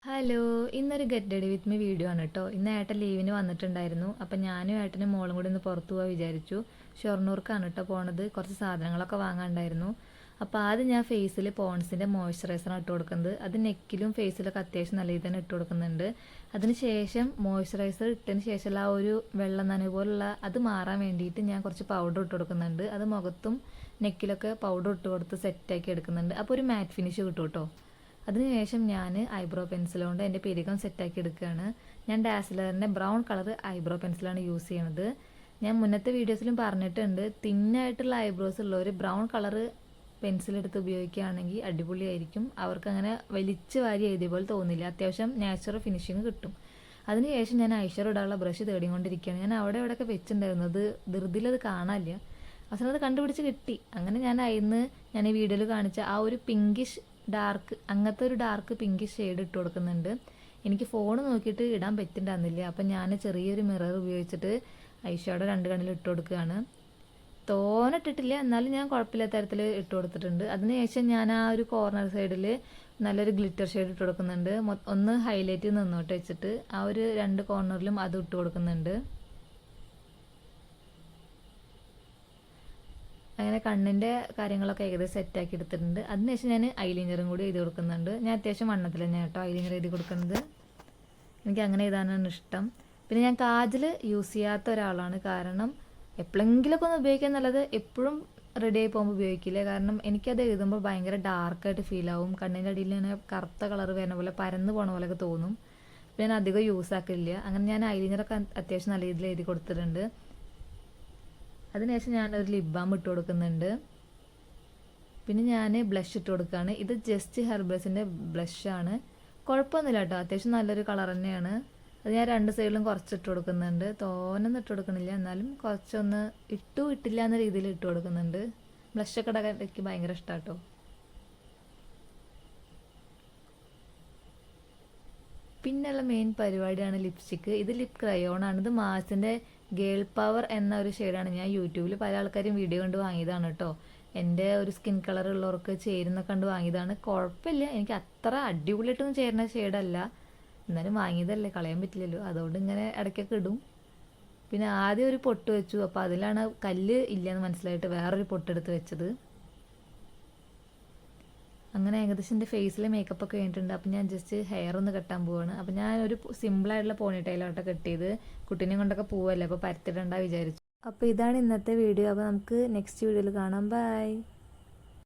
Hello, ഇന്നൊരു get ready with me video ആണ് കേട്ടോ. ഇന്ന് ഏട്ടൻ ലീവിന് വന്നിട്ടുണ്ടായിരുന്നു. അപ്പം ഞാനും ഏട്ടനും മോളും കൂടി ഒന്ന് പുറത്തു പോകാൻ വിചാരിച്ചു. ഷൊർണൂർക്കാണ് കേട്ടോ പോണത്. കുറച്ച് സാധനങ്ങളൊക്കെ വാങ്ങാനുണ്ടായിരുന്നു. അപ്പോൾ ആദ്യം ഞാൻ ഫേസിൽ പോൺസിൻ്റെ മോയ്സ്ചറൈസറാണ് ഇട്ട് കൊടുക്കുന്നത്. അത് നെക്കിലും ഫേസിലൊക്കെ അത്യാവശ്യം നല്ല രീതിയിൽ തന്നെ ഇട്ട് കൊടുക്കുന്നുണ്ട്. അതിന് ശേഷം മോയ്സ്ചറൈസർ ഇട്ടതിന് ശേഷമുള്ള ആ ഒരു വെള്ളം നനവ് പോലുള്ള അത് മാറാൻ വേണ്ടിയിട്ട് ഞാൻ കുറച്ച് പൗഡർ ഇട്ട് കൊടുക്കുന്നുണ്ട്. അത് മുഖത്തും നെക്കിലൊക്കെ പൗഡർ ഇട്ട് കൊടുത്ത് സെറ്റാക്കി എടുക്കുന്നുണ്ട്. അപ്പോൾ ഒരു മാറ്റ് ഫിനിഷ് കിട്ടും കേട്ടോ. അതിനുശേഷം ഞാൻ ഐബ്രോ പെൻസിൽ കൊണ്ട് എൻ്റെ പിരികം സെറ്റാക്കി എടുക്കുകയാണ്. ഞാൻ ഡാസ്ലറിൻ്റെ ബ്രൗൺ കളർ ഐബ്രോ പെൻസിലാണ് യൂസ് ചെയ്യണത്. ഞാൻ മുന്നത്തെ വീഡിയോസിലും പറഞ്ഞിട്ടുണ്ട്, തിന്നായിട്ടുള്ള ഐബ്രോസ് ഉള്ളവർ ബ്രൗൺ കളർ പെൻസിലെടുത്ത് ഉപയോഗിക്കുകയാണെങ്കിൽ അടിപൊളിയായിരിക്കും. അവർക്കങ്ങനെ വലിച്ച് വാരി എഴുതിയ പോലെ തോന്നില്ല. അത്യാവശ്യം നാച്ചുറൽ ഫിനിഷിങ് കിട്ടും. അതിനുശേഷം ഞാൻ ഐഷർ ഇടാനുള്ള ബ്രഷ് തേടിക്കൊണ്ടിരിക്കുകയാണ്. ഞാൻ അവിടെ ഇവിടെയൊക്കെ വെച്ചിട്ടുണ്ടായിരുന്നു. അത് ധൃതിയിൽ കാണാനില്ല. അവസാനം അത് കണ്ടുപിടിച്ച് കിട്ടി. അങ്ങനെ ഞാൻ ഈ വീഡിയോയിൽ കാണിച്ച ആ ഒരു പിങ്കിഷ് ഡാർക്ക്, അങ്ങനത്തെ ഒരു ഡാർക്ക് പിങ്കിഷ് ഷെയ്ഡ് ഇട്ട് കൊടുക്കുന്നുണ്ട്. എനിക്ക് ഫോൺ നോക്കിയിട്ട് ഇടാൻ പറ്റുന്നുണ്ടായിരുന്നില്ല. അപ്പം ഞാൻ ചെറിയൊരു മിറർ ഉപയോഗിച്ചിട്ട് ഐഷാഡോ രണ്ട് കണ്ണിൽ ഇട്ട് കൊടുക്കുകയാണ്. തോന്നിട്ടിട്ടില്ല, എന്നാലും ഞാൻ കുഴപ്പമില്ലാത്ത തരത്തിൽ ഇട്ട് കൊടുത്തിട്ടുണ്ട്. അതിനുശേഷം ഞാൻ ആ ഒരു കോർണർ സൈഡിൽ നല്ലൊരു ഗ്ലിറ്റർ ഷെയ്ഡ് ഇട്ട് കൊടുക്കുന്നുണ്ട്. ഒന്ന് ഹൈലൈറ്റ് നിന്നോട്ട് വെച്ചിട്ട് ആ ഒരു രണ്ട് കോർണറിലും അത് ഇട്ട് കൊടുക്കുന്നുണ്ട്. അങ്ങനെ കണ്ണിൻ്റെ കാര്യങ്ങളൊക്കെ ഏകദേശം സെറ്റാക്കി എടുത്തിട്ടുണ്ട്. അതിനുശേഷം ഞാൻ ഐലൈനറും കൂടി എഴുതി കൊടുക്കുന്നുണ്ട്. ഞാൻ അത്യാവശ്യം വണ്ണത്തിൽ തന്നെയാണ് കേട്ടോ ഐലൈനർ എഴുതി കൊടുക്കുന്നത്. എനിക്ക് അങ്ങനെ എഴുതാനാണ് ഇഷ്ടം. പിന്നെ ഞാൻ കാജൽ യൂസ് ചെയ്യാത്ത ഒരാളാണ്. കാരണം എപ്പോഴെങ്കിലുമൊക്കെ ഒന്ന് ഉപയോഗിക്കാൻ നല്ലത്, എപ്പോഴും റെഡി ആയി പോകുമ്പോൾ ഉപയോഗിക്കില്ല. കാരണം എനിക്കത് എഴുതുമ്പോൾ ഭയങ്കര ഡാർക്കായിട്ട് ഫീൽ ആവും. കണ്ണിൻ്റെ അടിയിൽ ഇങ്ങനെ കറുത്ത കളർ വരുന്ന പോലെ, പരന്ന് പോണ പോലെയൊക്കെ തോന്നും. പിന്നെ ഞാൻ അധികം യൂസ് ആക്കില്ല. അങ്ങനെ ഞാൻ ഐലൈനറൊക്കെ അത്യാവശ്യം നല്ല രീതിയിൽ എഴുതി കൊടുത്തിട്ടുണ്ട്. അതിനുശേഷം ഞാനൊരു ലിപ് ബാം ഇട്ട് കൊടുക്കുന്നുണ്ട്. പിന്നെ ഞാൻ ബ്ലഷ് ഇട്ട് കൊടുക്കുകയാണ്. ഇത് ജസ്റ്റ് ഹെർബൽസിൻ്റെ ബ്ലഷാണ്. കുഴപ്പമൊന്നുമില്ല കേട്ടോ, അത്യാവശ്യം നല്ലൊരു കളർ തന്നെയാണ്. അത് ഞാൻ രണ്ട് സൈഡിലും കുറച്ച് ഇട്ട് കൊടുക്കുന്നുണ്ട്. തോനൊന്നും ഇട്ട് കൊടുക്കണില്ല, എന്നാലും കുറച്ചൊന്ന് ഇട്ടില്ല എന്ന രീതിയിൽ ഇട്ട് കൊടുക്കുന്നുണ്ട്. ബ്ലഷൊക്കെ ഇടാൻ എനിക്ക് ഭയങ്കര ഇഷ്ടമാണ് കേട്ടോ. പിന്നെയുള്ള മെയിൻ പരിപാടിയാണ് ലിപ്സ്റ്റിക്ക്. ഇത് ലിപ് ക്രയോൺ ആണ്. ഇത് മാസിൻ്റെ ഗേൾ പവർ എന്ന ഒരു ഷെയ്ഡാണ്. ഞാൻ യൂട്യൂബിൽ പല ആൾക്കാരും വീഡിയോ കണ്ട് വാങ്ങിയതാണ് കേട്ടോ. എൻ്റെ ഒരു സ്കിൻ കളർ ഉള്ളവർക്ക് ചേരുന്ന കണ്ട് വാങ്ങിയതാണ്. കുഴപ്പമില്ല, എനിക്ക് അത്ര അടിപൊളിയായിട്ടൊന്നും ചേരുന്ന ഷെയ്ഡല്ല, എന്നാലും വാങ്ങിയതല്ലേ, കളയാൻ പറ്റില്ലല്ലോ. അതുകൊണ്ട് ഇങ്ങനെ ഇടയ്ക്കൊക്കെ ഇടും. പിന്നെ ആദ്യം ഒരു പൊട്ട് വെച്ചു. അപ്പോൾ അതിലാണ് കല്ല് ഇല്ലയെന്ന് മനസ്സിലായിട്ട് വേറൊരു പൊട്ടെടുത്ത് വെച്ചത്. അങ്ങനെ ഏകദേശം എൻ്റെ ഫേസിലെ മേക്കപ്പ് ഒക്കെ കഴിഞ്ഞിട്ടുണ്ട്. അപ്പം ഞാൻ ജസ്റ്റ് ഹെയർ ഒന്ന് കെട്ടാൻ പോവാണ്. അപ്പം ഞാനൊരു സിമ്പിളായിട്ടുള്ള പോണിട്ടയിലോട്ട് കെട്ടിയത്. കുട്ടീനെ കൊണ്ടൊക്കെ പോവല്ലേ, അപ്പോൾ പരത്തിടണ്ട വിചാരിച്ചു. അപ്പോൾ ഇതാണ് ഇന്നത്തെ വീഡിയോ. അപ്പോൾ നമുക്ക് നെക്സ്റ്റ് വീഡിയോയിൽ കാണാം. ബൈ.